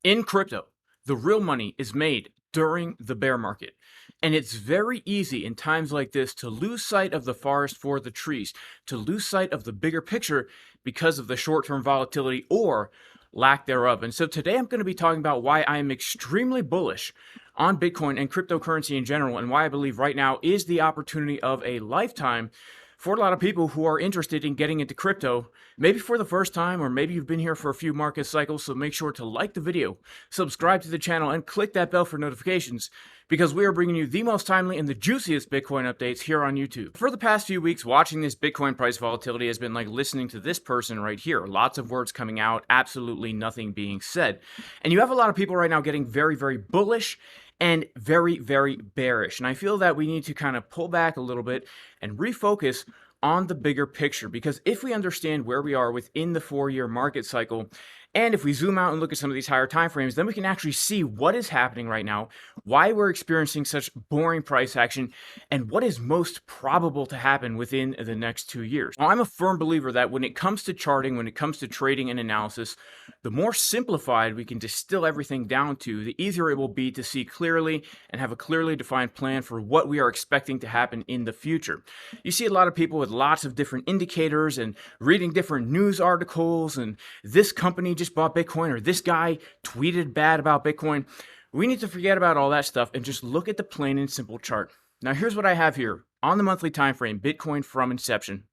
In crypto, the real money is made during the bear market. And it's very easy in times like this to lose sight of the forest for the trees, to lose sight of the bigger picture because of the short-term volatility or lack thereof. And so today I'm going to be talking about why I am extremely bullish on Bitcoin and cryptocurrency in general, and why I believe right now is the opportunity of a lifetime for a lot of people who are interested in getting into crypto, maybe for the first time, or maybe you've been here for a few market cycles. So make sure to like the video, subscribe to the channel, and click that bell for notifications, because we are bringing you the most timely and the juiciest Bitcoin updates here on YouTube. For the past few weeks, watching this Bitcoin price volatility has been like listening to this person right here. Lots of words coming out, absolutely nothing being said. And you have a lot of people right now getting very, very bullish and very, very bearish. And I feel that we need to kind of pull back a little bit and refocus on the bigger picture, because if we understand where we are within the 4-year market cycle, and if we zoom out and look at some of these higher time frames, then we can actually see what is happening right now, why we're experiencing such boring price action, and what is most probable to happen within the next 2 years. Now, I'm a firm believer that when it comes to charting, when it comes to trading and analysis, the more simplified we can distill everything down to, the easier it will be to see clearly and have a clearly defined plan for what we are expecting to happen in the future. You see a lot of people with lots of different indicators and reading different news articles, and this company just bought Bitcoin, or this guy tweeted bad about Bitcoin. We need to forget about all that stuff and just look at the plain and simple chart. Now here's what I have here on the monthly time frame, Bitcoin from inception.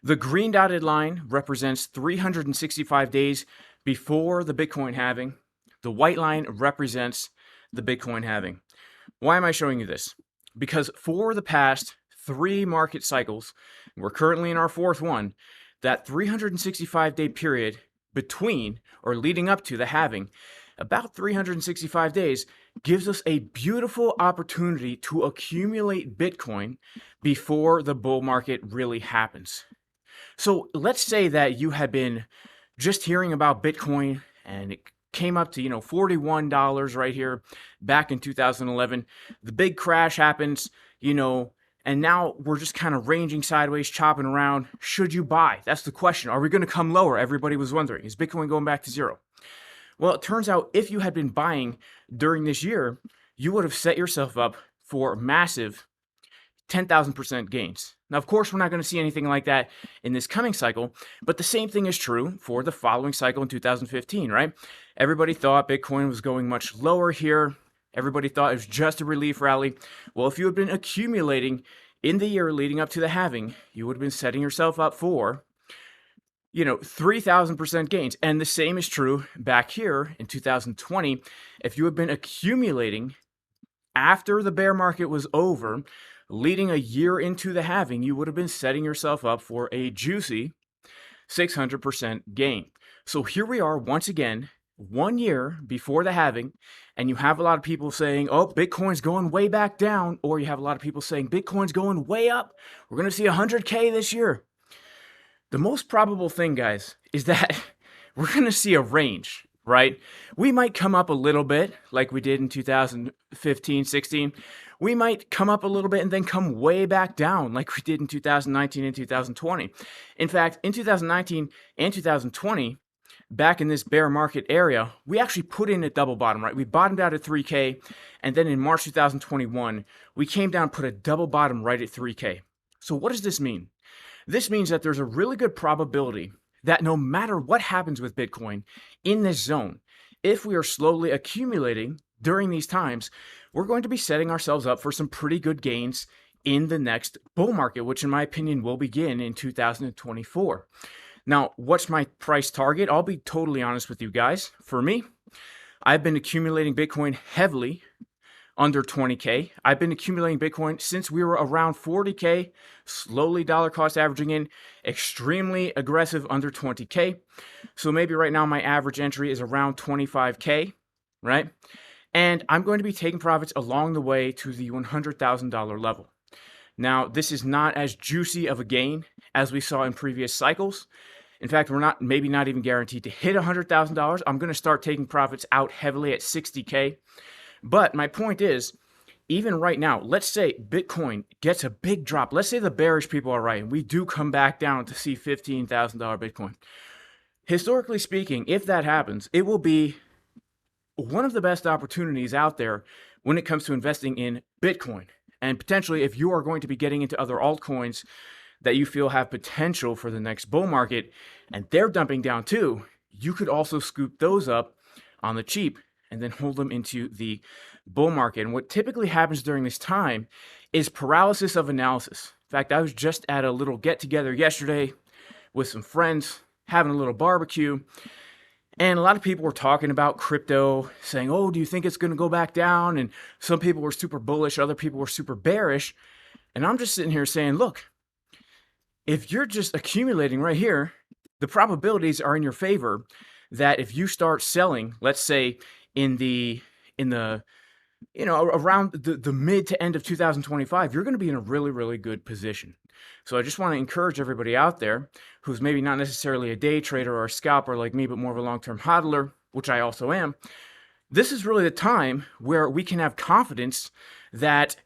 The green dotted line represents 365 days before the Bitcoin halving. The white line represents the Bitcoin halving. Why am I showing you this? Because for the past 3 market cycles, we're currently in our 4th one, that 365-day period between or leading up to the halving, about 365 days, gives us a beautiful opportunity to accumulate Bitcoin before the bull market really happens. So let's say that you had been just hearing about Bitcoin and it came up to, $41 right here back in 2011. The big crash happens, and now we're just kind of ranging sideways, chopping around. Should you buy? That's the question. Are we going to come lower? Everybody was wondering. Is Bitcoin going back to zero? Well, it turns out if you had been buying during this year, you would have set yourself up for massive 10,000% gains. Now, of course, we're not going to see anything like that in this coming cycle, but the same thing is true for the following cycle in 2015, right? Everybody thought Bitcoin was going much lower here. Everybody thought it was just a relief rally. Well, if you had been accumulating in the year leading up to the halving, you would have been setting yourself up for, 3,000% gains. And the same is true back here in 2020. If you had been accumulating after the bear market was over, leading a year into the halving, you would have been setting yourself up for a juicy 600% gain. So here we are once again, 1 year before the halving, and you have a lot of people saying, oh, Bitcoin's going way back down, or you have a lot of people saying Bitcoin's going way up. We're going to see 100K this year. The most probable thing, guys, is that we're going to see a range, right? We might come up a little bit like we did in 2015, 16. We might come up a little bit and then come way back down like we did in 2019 and 2020. In fact, in 2019 and 2020, back in this bear market area, we actually put in a double bottom, right? We bottomed out at 3K, and then in March 2021, we came down, put a double bottom right at 3K. So what does this mean? This means that there's a really good probability that no matter what happens with Bitcoin in this zone, if we are slowly accumulating during these times, we're going to be setting ourselves up for some pretty good gains in the next bull market, which in my opinion will begin in 2024. Now, what's my price target? I'll be totally honest with you guys. For me, I've been accumulating Bitcoin heavily under 20K. I've been accumulating Bitcoin since we were around 40K, slowly dollar cost averaging in, extremely aggressive under 20K. So maybe right now my average entry is around 25K, right? And I'm going to be taking profits along the way to the $100,000 level. Now, this is not as juicy of a gain as we saw in previous cycles. In fact, we're maybe not even guaranteed to hit $100,000. I'm going to start taking profits out heavily at 60K. But my point is, even right now, let's say Bitcoin gets a big drop. Let's say the bearish people are right, and we do come back down to see $15,000 Bitcoin. Historically speaking, if that happens, it will be one of the best opportunities out there when it comes to investing in Bitcoin. And potentially, if you are going to be getting into other altcoins that you feel have potential for the next bull market and they're dumping down too, you could also scoop those up on the cheap and then hold them into the bull market. And what typically happens during this time is paralysis of analysis. In fact, I was just at a little get together yesterday with some friends, having a little barbecue, and a lot of people were talking about crypto, saying, oh, do you think it's going to go back down? And some people were super bullish, other people were super bearish. And I'm just sitting here saying, look, if you're just accumulating right here, the probabilities are in your favor that if you start selling, let's say in the around the mid to end of 2025, you're going to be in a really, really good position. So I just want to encourage everybody out there who's maybe not necessarily a day trader or a scalper like me, but more of a long-term hodler, which I also am. This is really the time where we can have confidence that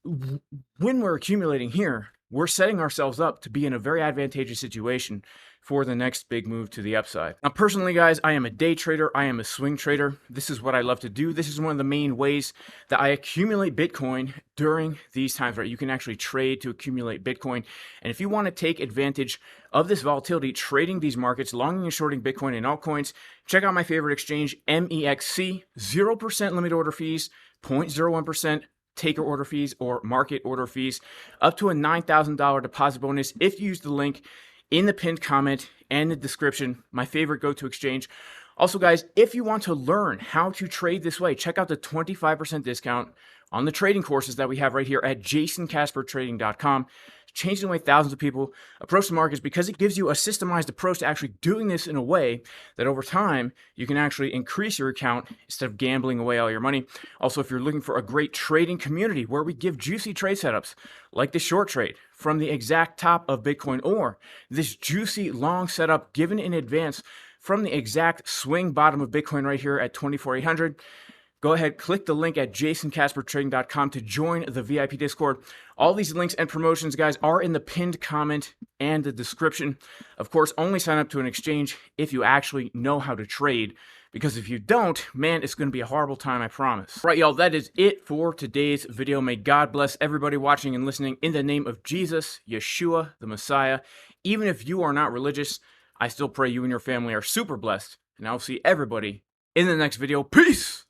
when we're accumulating here, we're setting ourselves up to be in a very advantageous situation for the next big move to the upside. Now, personally, guys, I am a day trader. I am a swing trader. This is what I love to do. This is one of the main ways that I accumulate Bitcoin during these times, right? You can actually trade to accumulate Bitcoin. And if you want to take advantage of this volatility, trading these markets, longing and shorting Bitcoin and altcoins, check out my favorite exchange, MEXC, 0% limit order fees, 0.01% taker order fees or market order fees, up to a $9,000 deposit bonus if you use the link in the pinned comment and the description, my favorite go-to exchange. Also, guys, if you want to learn how to trade this way, check out the 25% discount on the trading courses that we have right here at jasoncaspertrading.com. Changing the way thousands of people approach the markets because it gives you a systemized approach to actually doing this in a way that over time you can actually increase your account instead of gambling away all your money. Also, if you're looking for a great trading community where we give juicy trade setups like the short trade from the exact top of Bitcoin, or this juicy long setup given in advance from the exact swing bottom of Bitcoin right here at 24,800, go ahead, click the link at jasoncaspertrading.com to join the VIP Discord. All these links and promotions, guys, are in the pinned comment and the description. Of course, only sign up to an exchange if you actually know how to trade, because if you don't, man, it's going to be a horrible time, I promise. Right, y'all, that is it for today's video. May God bless everybody watching and listening in the name of Jesus, Yeshua, the Messiah. Even if you are not religious, I still pray you and your family are super blessed, and I'll see everybody in the next video. Peace!